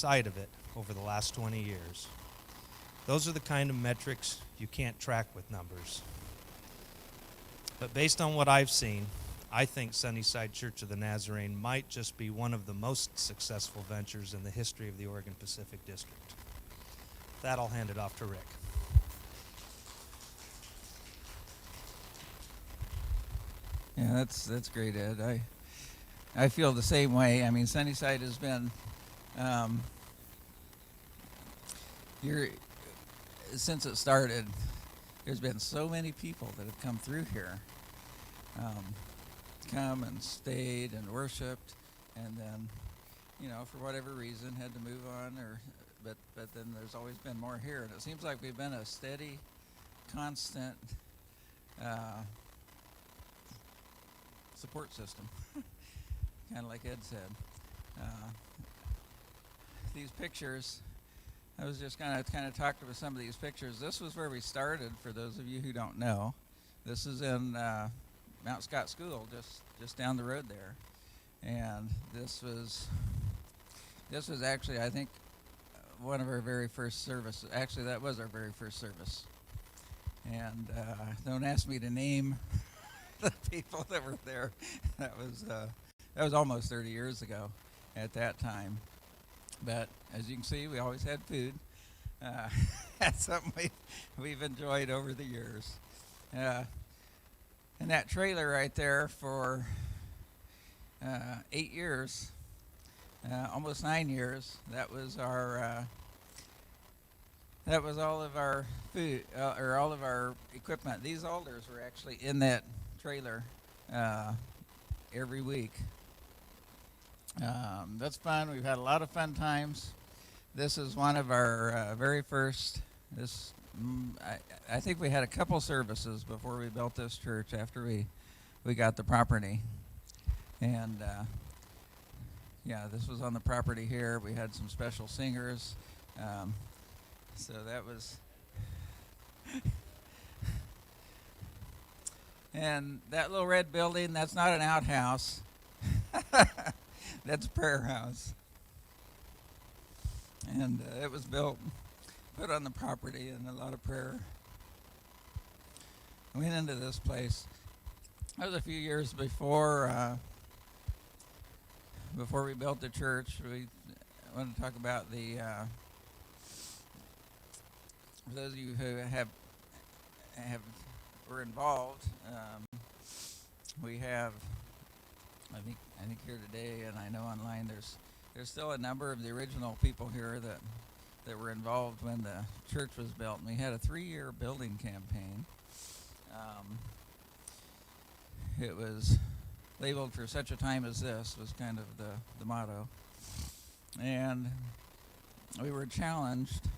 outside of it over the last 20 years. Those are the kind of metrics you can't track with numbers. But based on what I've seen, I think Sunnyside Church of the Nazarene might just be one of the most successful ventures in the history of the Oregon Pacific District. With that, I'll hand it off to Rick. Yeah, that's great, Ed. I feel the same way. I mean, Sunnyside has been since it started. There's been so many people that have come through here, come and stayed and worshipped, and then, for whatever reason, had to move on. But then there's always been more here, and it seems like we've been a steady, constant support system, kind of like Ed said. These pictures, I was just kind of talked about some of these pictures. This was where we started. For those of you who don't know, this is in Mount Scott School, just down the road there, and this was actually, I think, one of our very first services. Actually, that was our very first service. And don't ask me to name the people that were there. That was almost 30 years ago at that time. But as you can see, we always had food. That's something we've enjoyed over the years. And that trailer right there for 8 years, almost 9 years, that was our that was all of our food, or all of our equipment. These alders were actually in that trailer every week. That's fun. We've had a lot of fun times. This is one of our very first. I think we had a couple services before we built this church after we got the property. And this was on the property here. We had some special singers. So that was, and that little red building, that's not an outhouse. That's a prayer house. And it was put on the property, and a lot of prayer went into this place. That was a few years before we built the church. We want to talk about the, for those of you who were involved, we have, I think here today, and I know online, there's still a number of the original people here that were involved when the church was built. And we had a 3-year building campaign. It was labeled "For Such a Time as This" was kind of the motto. And we were challenged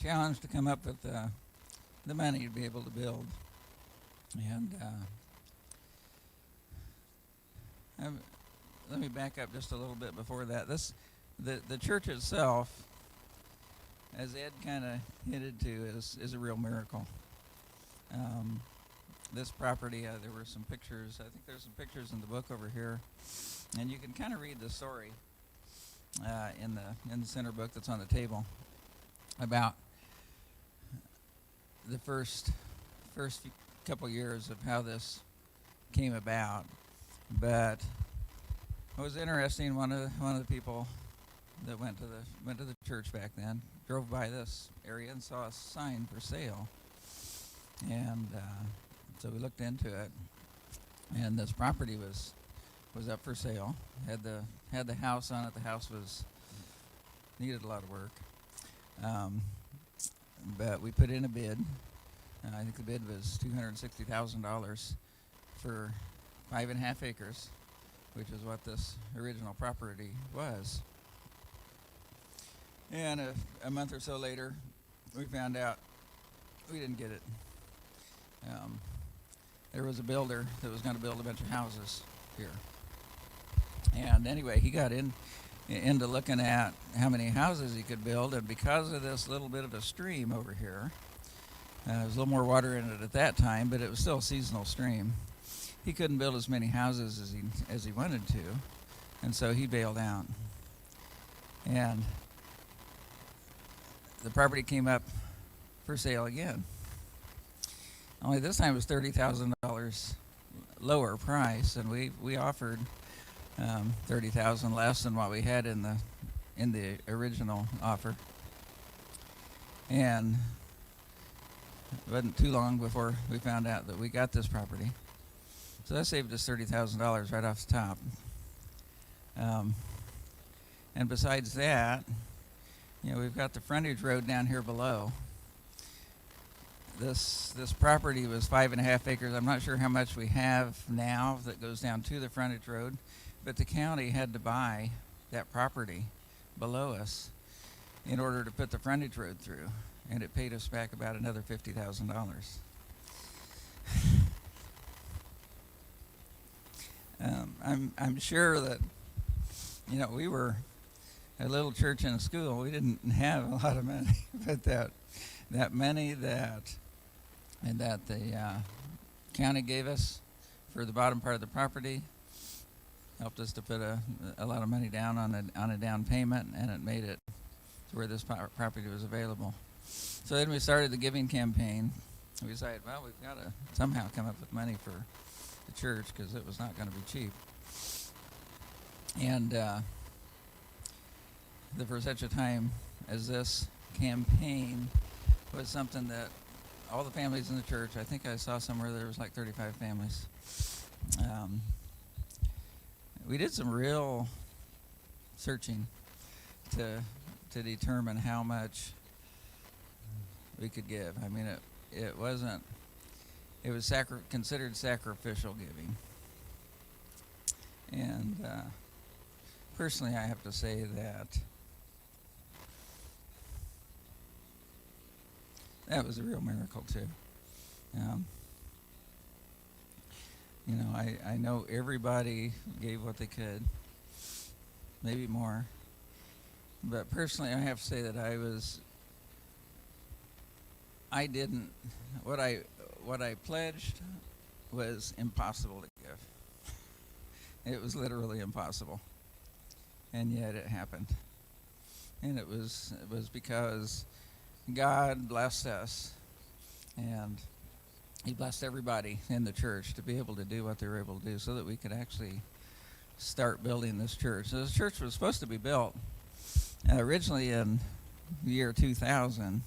to come up with the money to be able to build. And let me back up just a little bit before that. The church itself, as Ed kind of hinted to, is a real miracle. This property, there were some pictures. I think there's some pictures in the book over here, and you can kind of read the story in the center book that's on the table about the first few couple years of how this came about. But it was interesting. One of the people that went to the church back then drove by this area and saw a sign for sale, and so we looked into it, and this property was up for sale. Had the house on it. The house needed a lot of work, but we put in a bid. I think the bid was $260,000 for 5.5 acres, which is what this original property was. And a month or so later, we found out we didn't get it. There was a builder that was going to build a bunch of houses here. And anyway, he got into looking at how many houses he could build, and because of this little bit of a stream over here, there was a little more water in it at that time, but it was still a seasonal stream. he couldn't build as many houses as he wanted to, and so he bailed out. And the property came up for sale again. Only this time it was $30,000 lower price, and we offered $30,000 less than what we had in the original offer. And it wasn't too long before we found out that we got this property. So that saved us $30,000 right off the top. And besides that, we've got the frontage road down here below. This property was 5.5 acres. I'm not sure how much we have now that goes down to the frontage road, but the county had to buy that property below us in order to put the frontage road through, and it paid us back about another $50,000. I'm sure that we were a little church in a school. We didn't have a lot of money, but that money that the county gave us for the bottom part of the property helped us to put a lot of money down on a down payment, and it made it to where this property was available. So then we started the giving campaign. We decided, well, we've got to somehow come up with money for the church because it was not going to be cheap. And for such a time as this campaign was something that all the families in the church, I think I saw somewhere there was like 35 families. We did some real searching to determine how much we could give. I mean, it was considered sacrificial giving. And personally, I have to say that was a real miracle too. I know everybody gave what they could, maybe more. But personally, I have to say that what I pledged was impossible to give. It was literally impossible. And yet it happened. And it was because God blessed us, and he blessed everybody in the church to be able to do what they were able to do so that we could actually start building this church. So this church was supposed to be built originally in the year 2000,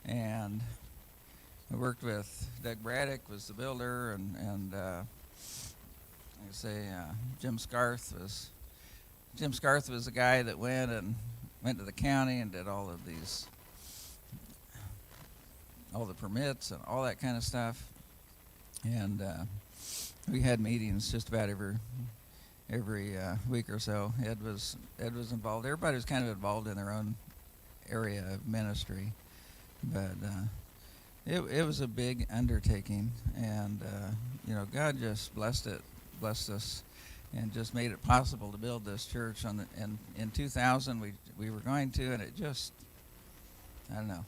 and I worked with Doug Braddock was the builder, and Jim Scarth was the guy that went to the county and did all the permits and all that kind of stuff. And we had meetings just about every week or so. Ed was involved. Everybody was kind of involved in their own area of ministry, but it was a big undertaking, and God just blessed us, and just made it possible to build this church. In 2000, we were going to, and it just, I don't know,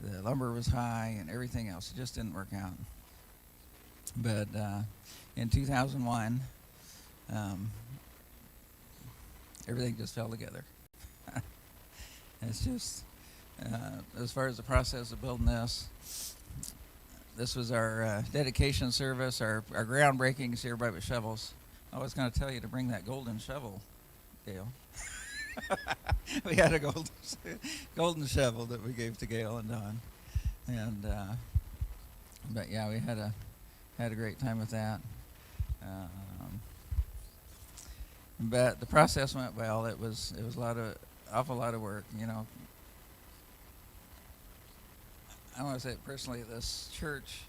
the lumber was high and everything else. It just didn't work out. But in 2001, everything just fell together. It's just, as far as the process of building this was our dedication service, our groundbreaking. See everybody with shovels. I was going to tell you to bring that golden shovel, Gail. We had a golden shovel that we gave to Gail and Don, and but yeah, we had a great time with that. But the process went well. It was awful lot of work. I want to say personally, this church,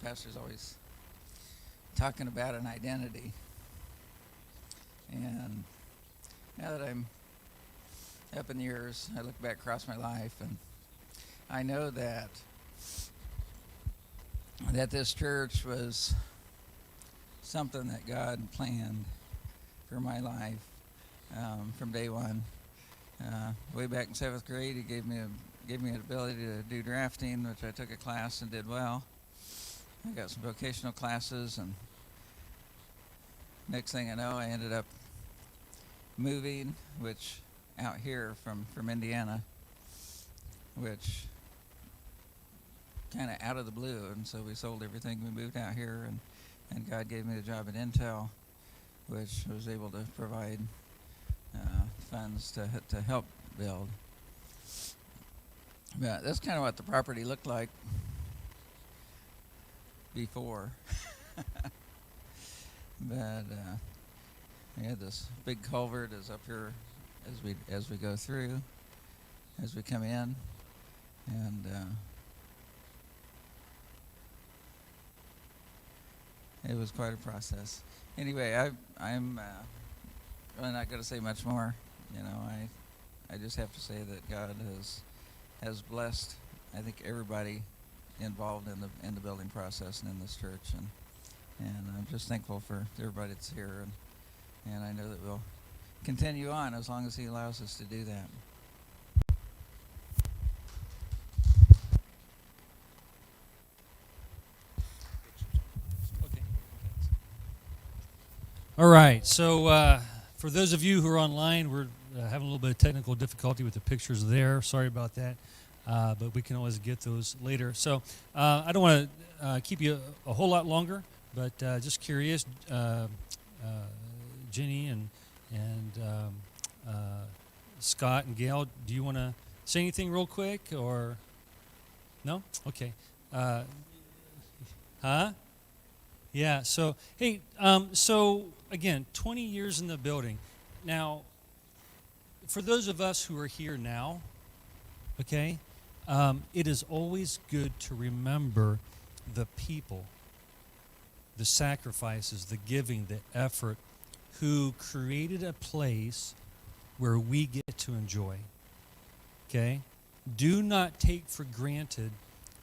pastor's always talking about an identity, and now that I'm up in years, I look back across my life, and I know that this church was something that God planned for my life from day one. Way back in 7th grade, he gave me an ability to do drafting, which I took a class and did well. I got some vocational classes, and next thing I know, I ended up moving, which out here from Indiana, which kind of out of the blue, and so we sold everything. We moved out here, and God gave me a job at Intel, which was able to provide funds to help build. But that's kind of what the property looked like before. But yeah, this big culvert is up here as we go through, as we come in, and it was quite a process. Anyway, I'm really not going to say much more. You know, I just have to say that God has blessed, I think, everybody involved in the building process and in this church, and I'm just thankful for everybody that's here, and I know that we'll continue on as long as He allows us to do that. All right, so for those of you who are online, we're having a little bit of technical difficulty with the pictures there. Sorry about that, but we can always get those later. So I don't want to keep you a whole lot longer, but just curious, Jenny and Scott and Gail, do you want to say anything real quick, or no? Okay. Huh? Yeah, so, hey, so again, 20 years in the building. Now, for those of us who are here now, okay, it is always good to remember the people, the sacrifices, the giving, the effort, who created a place where we get to enjoy, okay? Do not take for granted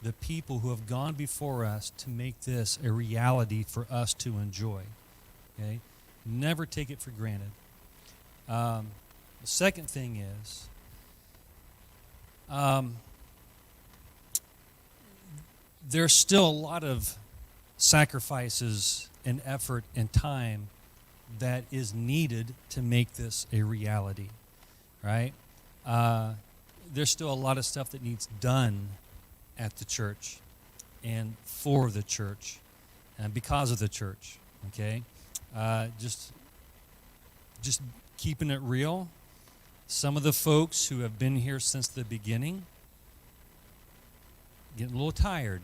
the people who have gone before us to make this a reality for us to enjoy. Okay? Never take it for granted. The second thing is, there's still a lot of sacrifices and effort and time that is needed to make this a reality, right? There's still a lot of stuff that needs done at the church and for the church and because of the church, okay? Just keeping it real. Some of the folks who have been here since the beginning getting a little tired.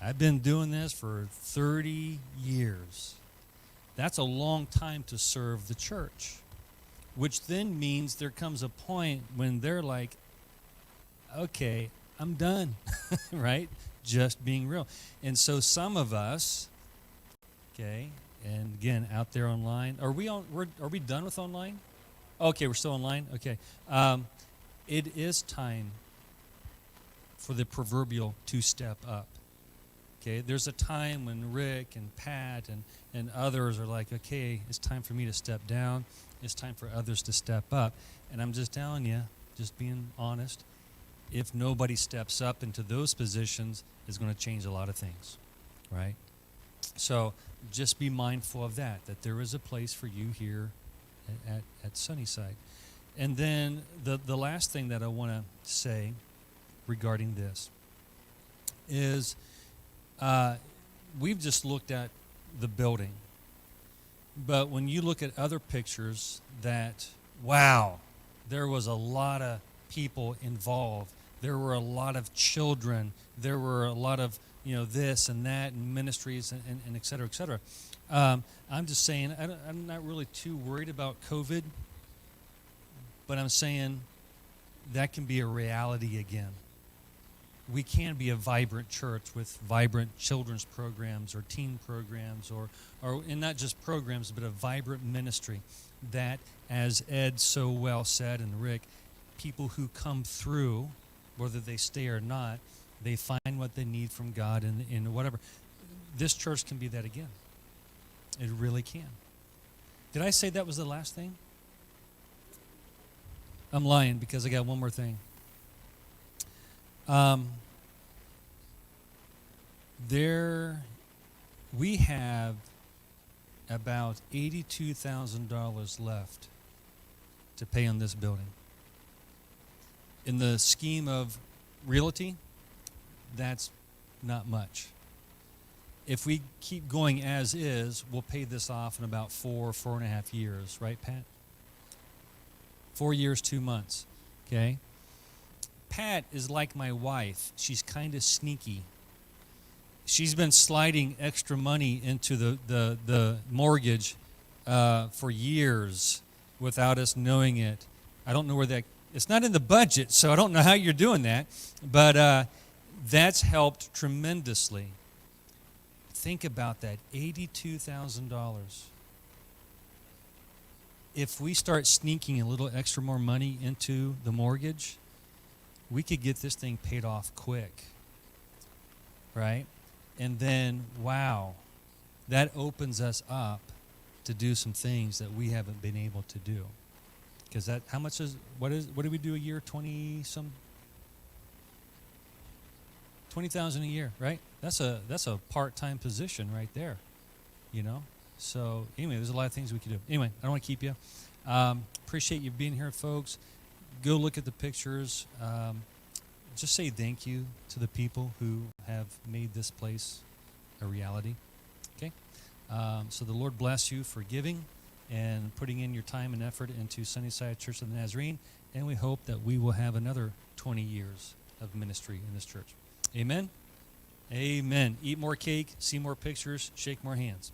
I've been doing this for 30 years. That's a long time to serve the church, which then means there comes a point when they're like, okay, I'm done, right? Just being real. And so some of us, okay, and again, out there online, are we done with online? Okay, we're still online? Okay. It is time for the proverbial to step up. Okay, there's a time when Rick and Pat and others are like, okay, it's time for me to step down. It's time for others to step up. And I'm just telling you, just being honest, if nobody steps up into those positions, it's going to change a lot of things, right? So just be mindful of that there is a place for you here at Sunnyside. And then the last thing that I want to say regarding this is we've just looked at the building. But when you look at other pictures that, wow, there was a lot of people involved. There were a lot of children. There were a lot of, this and that and ministries and et cetera, et cetera. I'm just saying, I'm not really too worried about COVID, but I'm saying that can be a reality again. We can be a vibrant church with vibrant children's programs or teen programs or and not just programs, but a vibrant ministry that, as Ed so well said and Rick, people who come through, whether they stay or not, they find what they need from God in whatever. This church can be that again. It really can. Did I say that was the last thing? I'm lying because I got one more we have about $82,000 left to pay on this building. In the scheme of realty, that's not much. If we keep going as is, we'll pay this off in about 4.5 years, right, Pat? 4 years, 2 months, okay? Pat is like my wife. She's kind of sneaky. She's been sliding extra money into the mortgage for years without us knowing it. I don't know where that, it's not in the budget, so I don't know how you're doing that, but that's helped tremendously. Think about that, $82,000. If we start sneaking a little extra more money into the mortgage, we could get this thing paid off quick, right? And then, wow, that opens us up to do some things that we haven't been able to do. Because that, how much is, what do we do a year? 20,000 a year, right? That's a part-time position right there, you know? So anyway, there's a lot of things we could do. Anyway, I don't want to keep you. Appreciate you being here, folks. Go look at the pictures. Just say thank you to the people who have made this place a reality. Okay? So the Lord bless you for giving and putting in your time and effort into Sunnyside Church of the Nazarene, and we hope that we will have another 20 years of ministry in this church. Amen? Amen. Eat more cake, see more pictures, shake more hands.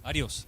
Adios.